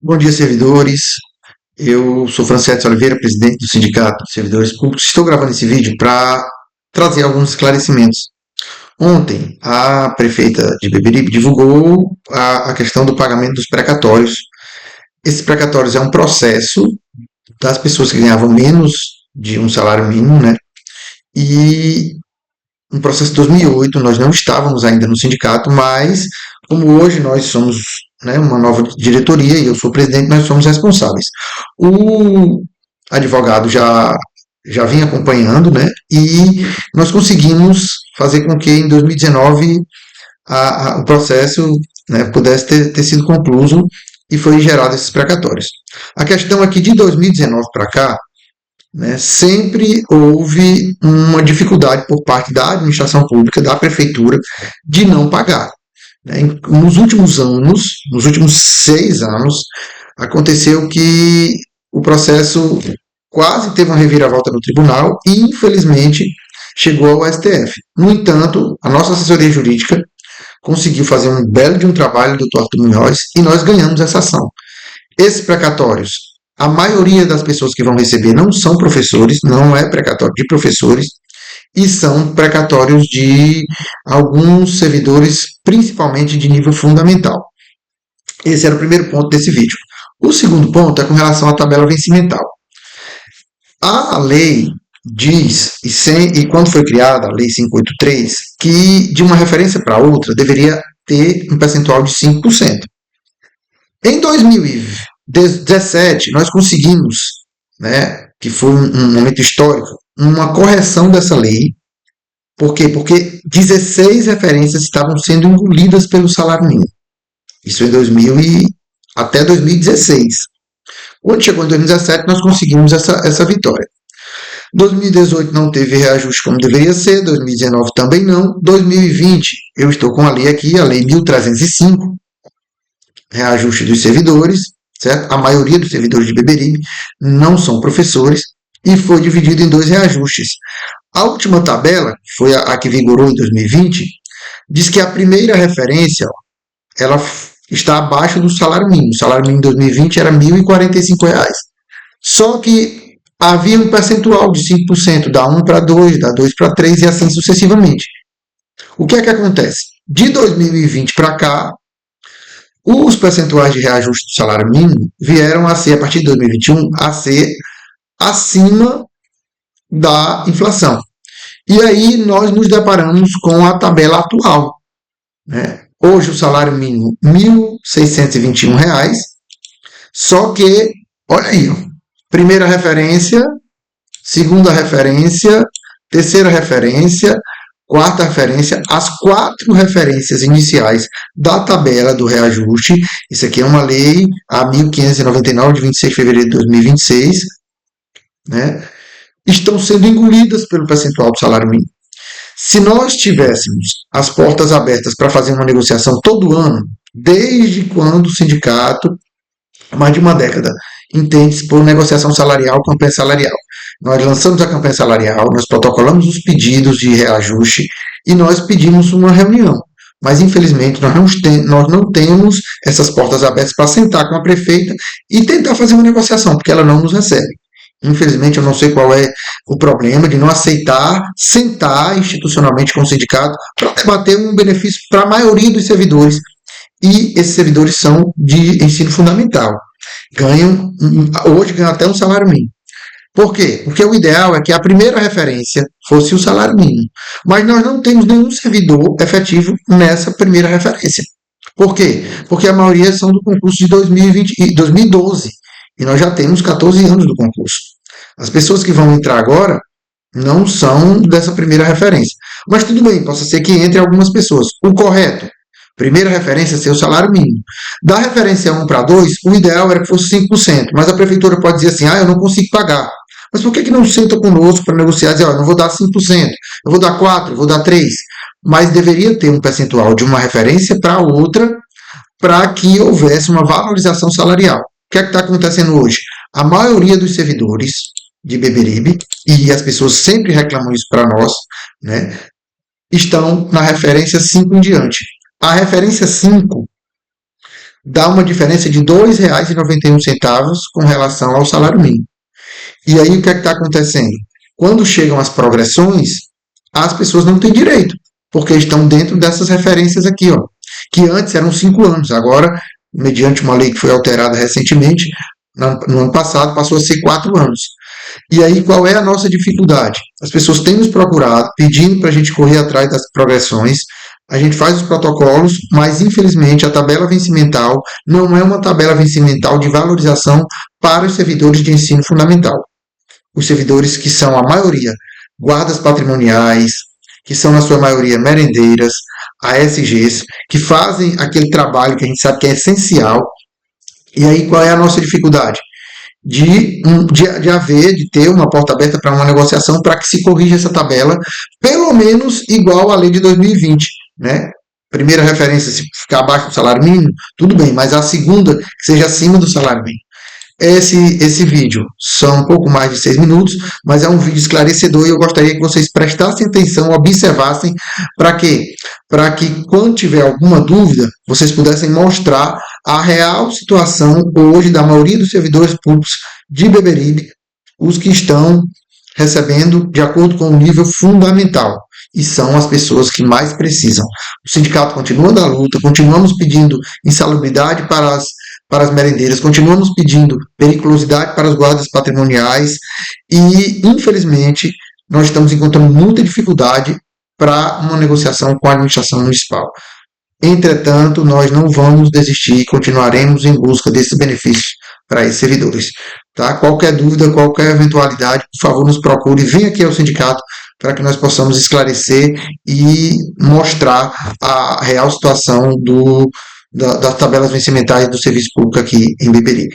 Bom dia, servidores. Eu sou Francisco Oliveira, presidente do Sindicato de Servidores Públicos. Estou gravando esse vídeo para trazer alguns esclarecimentos. Ontem, a prefeita de Beberibe divulgou a questão do pagamento dos precatórios. Esses precatórios é um processo das pessoas que ganhavam menos de um salário mínimo, né? E um processo de 2008, nós não estávamos ainda no sindicato, mas como hoje nós somos, né, uma nova diretoria e eu sou presidente, nós somos responsáveis. O advogado já vinha acompanhando, né, e nós conseguimos fazer com que em 2019 o processo, né, pudesse ter sido concluído e foi gerado esses precatórios. A questão é que de 2019 para cá, né, sempre houve uma dificuldade por parte da administração pública, da prefeitura, de não pagar. Né. Nos últimos anos, nos últimos 6 anos, aconteceu que o processo quase teve uma reviravolta no tribunal e, infelizmente, chegou ao STF. No entanto, a nossa assessoria jurídica conseguiu fazer um belo de um trabalho, doutor Arthur Munhoz, e nós ganhamos essa ação. Esses precatórios, a maioria das pessoas que vão receber não são professores, não é precatório de professores, e são precatórios de alguns servidores, principalmente de nível fundamental. Esse era o primeiro ponto desse vídeo. O segundo ponto é com relação à tabela vencimental. A lei diz, e quando foi criada a Lei 583, que de uma referência para outra deveria ter um percentual de 5%. Em 2017, nós conseguimos, né, que foi um momento histórico, uma correção dessa lei. Por quê? Porque 16 referências estavam sendo engolidas pelo salário mínimo. Isso em 2000 até 2016. Quando chegou em 2017, nós conseguimos essa vitória. 2018 não teve reajuste como deveria ser, 2019 também não, 2020 eu estou com a lei aqui, a Lei 1305, reajuste dos servidores, certo? A maioria dos servidores de Beberibe não são professores e foi dividido em 2 reajustes. A última tabela, foi a que vigorou em 2020, diz que a primeira referência, ela está abaixo do salário mínimo. O salário mínimo em 2020 era R$ 1.045. Só que havia um percentual de 5%, dá 1 para 2, dá 2 para 3 e assim sucessivamente. O que é que acontece? De 2020 para cá, os percentuais de reajuste do salário mínimo vieram a ser, a partir de 2021, a ser acima da inflação. E aí nós nos deparamos com a tabela atual. Né? Hoje o salário mínimo R$ 1.621, só que, olha aí, primeira referência, segunda referência, terceira referência, quarta referência, as 4 referências iniciais da tabela do reajuste, isso aqui é uma lei, a 1599, de 26 de fevereiro de 2026, né, estão sendo engolidas pelo percentual do salário mínimo. Se nós tivéssemos as portas abertas para fazer uma negociação todo ano, desde quando o sindicato, há mais de uma década, entende-se por negociação salarial, campanha salarial. Nós lançamos a campanha salarial, nós protocolamos os pedidos de reajuste e nós pedimos uma reunião. Mas, infelizmente, nós não temos essas portas abertas para sentar com a prefeita e tentar fazer uma negociação, porque ela não nos recebe. Infelizmente, eu não sei qual é o problema de não aceitar sentar institucionalmente com o sindicato para debater um benefício para a maioria dos servidores. E esses servidores são de ensino fundamental. Hoje ganham até um salário mínimo. Por quê? Porque o ideal é que a primeira referência fosse o salário mínimo. Mas nós não temos nenhum servidor efetivo nessa primeira referência. Por quê? Porque a maioria são do concurso de 2012. E nós já temos 14 anos do concurso. As pessoas que vão entrar agora não são dessa primeira referência. Mas tudo bem, possa ser que entre algumas pessoas. O correto, primeira referência, ser o salário mínimo. Da referência 1 para 2, o ideal era que fosse 5%. Mas a prefeitura pode dizer assim, eu não consigo pagar. Mas por que não senta conosco para negociar e dizer, eu não vou dar 5%, eu vou dar 4%, eu vou dar 3%. Mas deveria ter um percentual de uma referência para outra, para que houvesse uma valorização salarial. O que é que está acontecendo hoje? A maioria dos servidores de Beberibe, e as pessoas sempre reclamam isso para nós, né, estão na referência 5 em diante. A referência 5 dá uma diferença de R$ 2,91 com relação ao salário mínimo. E aí o que é que está acontecendo? Quando chegam as progressões, as pessoas não têm direito, porque estão dentro dessas referências aqui, ó, que antes eram 5 anos, agora, mediante uma lei que foi alterada recentemente, no ano passado, passou a ser 4 anos. E aí, qual é a nossa dificuldade? As pessoas têm nos procurado, pedindo para a gente correr atrás das progressões, a gente faz os protocolos, mas infelizmente a tabela vencimental não é uma tabela vencimental de valorização para os servidores de ensino fundamental. Os servidores que são a maioria guardas patrimoniais, que são na sua maioria merendeiras, ASGs, que fazem aquele trabalho que a gente sabe que é essencial. E aí qual é a nossa dificuldade? De ter uma porta aberta para uma negociação para que se corrija essa tabela, pelo menos igual à lei de 2020, né? Primeira referência, se ficar abaixo do salário mínimo, tudo bem, mas a segunda, que seja acima do salário mínimo. Esse vídeo são um pouco mais de 6 minutos, mas é um vídeo esclarecedor e eu gostaria que vocês prestassem atenção, observassem, para quê? Para que quando tiver alguma dúvida, vocês pudessem mostrar a real situação hoje da maioria dos servidores públicos de Beberibe, os que estão recebendo de acordo com o nível fundamental. E são as pessoas que mais precisam. O sindicato continua na luta, continuamos pedindo insalubridade para as merendeiras, continuamos pedindo periculosidade para as guardas patrimoniais e, infelizmente, nós estamos encontrando muita dificuldade para uma negociação com a administração municipal. Entretanto, nós não vamos desistir e continuaremos em busca desses benefícios para esses servidores. Tá? Qualquer dúvida, qualquer eventualidade, por favor, nos procure, venha aqui ao sindicato para que nós possamos esclarecer e mostrar a real situação das tabelas vencimentais do serviço público aqui em Beberibe.